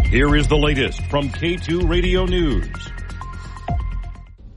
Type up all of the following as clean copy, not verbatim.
Here is the latest from K2 Radio News.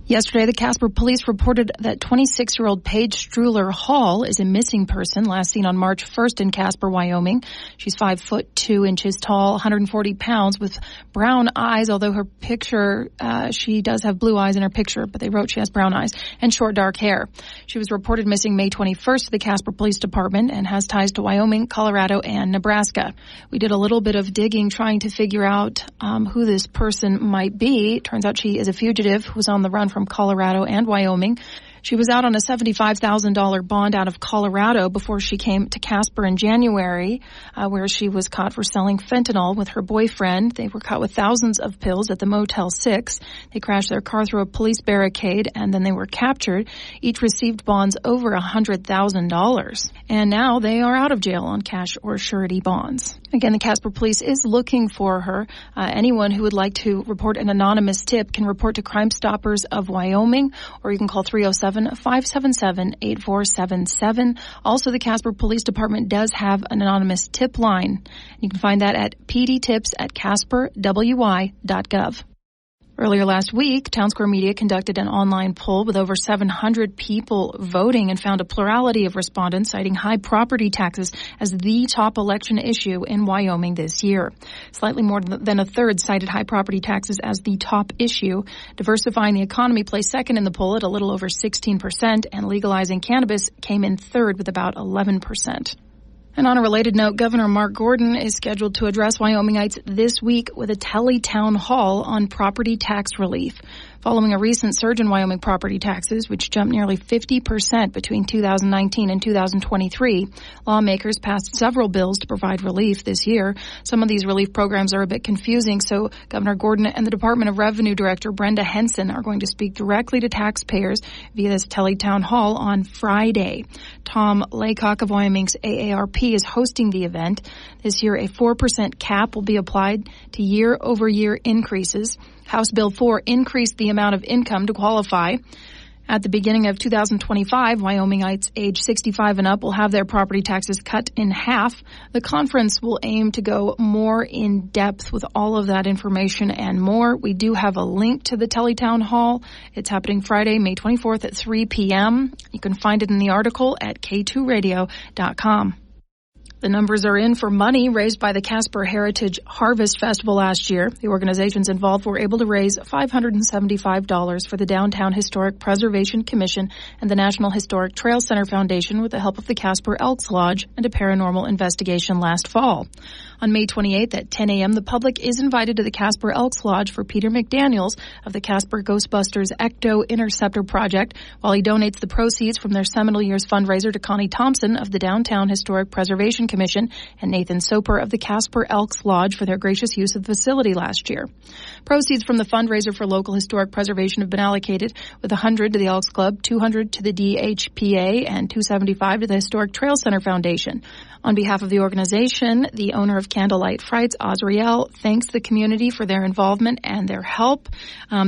Yesterday, the Casper police reported that 26-year-old Paige Struhler Hall is a missing person, last seen on March 1st in Casper, Wyoming. She's 5 foot 2 inches tall, 140 pounds, with brown eyes, although her picture, she does have blue eyes in her picture, but they wrote she has brown eyes, and short dark hair. She was reported missing May 21st to the Casper Police Department and has ties to Wyoming, Colorado, and Nebraska. We did a little bit of digging trying to figure out who this person might be. Turns out she is a fugitive who was on the run from Colorado and Wyoming. She was out on a $75,000 bond out of Colorado before she came to Casper in January, where she was caught for selling fentanyl with her boyfriend. They were caught with thousands of pills at the Motel 6. They crashed their car through a police barricade, and then they were captured. Each received bonds over $100,000. And now they are out of jail on cash or surety bonds. Again, the Casper police is looking for her. Anyone who would like to report an anonymous tip can report to Crime Stoppers of Wyoming, or you can call 307-577-8477. Also, the Casper Police Department does have an anonymous tip line. You can find that at pdtips@casperwy.gov. Earlier last week, Town Square Media conducted an online poll with over 700 people voting and found a plurality of respondents citing high property taxes as the top election issue in Wyoming this year. Slightly more than a third cited high property taxes as the top issue. Diversifying the economy placed second in the poll at a little over 16%, and legalizing cannabis came in third with about 11%. And on a related note, Governor Mark Gordon is scheduled to address Wyomingites this week with a tele-town hall on property tax relief. Following a recent surge in Wyoming property taxes, which jumped nearly 50% between 2019 and 2023, lawmakers passed several bills to provide relief this year. Some of these relief programs are a bit confusing, so Governor Gordon and the Department of Revenue Director Brenda Henson are going to speak directly to taxpayers via this tele-town hall on Friday. Tom Laycock of Wyoming's AARP is hosting the event. This year, a 4% cap will be applied to year-over-year increases. House Bill 4 increased the amount of income to qualify. At the beginning of 2025, Wyomingites age 65 and up will have their property taxes cut in half. The conference will aim to go more in depth with all of that information and more. We do have a link to the Teletown Hall. It's happening Friday, May 24th at 3 p.m. You can find it in the article at k2radio.com. The numbers are in for money raised by the Casper Heritage Harvest Festival last year. The organizations involved were able to raise $575 for the Downtown Historic Preservation Commission and the National Historic Trail Center Foundation with the help of the Casper Elks Lodge and a paranormal investigation last fall. On May 28th at 10 a.m., the public is invited to the Casper Elks Lodge for Peter McDaniels of the Casper Ghostbusters Ecto Interceptor Project, while he donates the proceeds from their Seminole Years fundraiser to Connie Thompson of the Downtown Historic Preservation Commission and Nathan Soper of the Casper Elks Lodge for their gracious use of the facility last year. Proceeds from the fundraiser for local historic preservation have been allocated, with $100 to the Elks Club, $200 to the DHPA, and $275 to the Historic Trail Center Foundation. On behalf of the organization, the owner of Candlelight Frights, Azriel, thanks the community for their involvement and their help.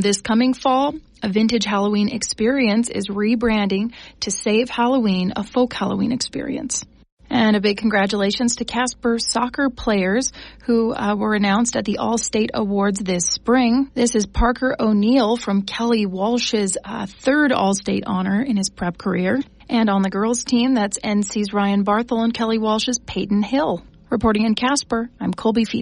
This coming fall, a vintage Halloween experience is rebranding to Save Halloween, a folk Halloween experience. And a big congratulations to Casper soccer players who were announced at the All-State Awards this spring. This is Parker O'Neill from Kelly Walsh's third All-State honor in his prep career. And on the girls' team, that's NC's Ryan Barthel and Kelly Walsh's Peyton Hill. Reporting in Casper, I'm Colby Feeder.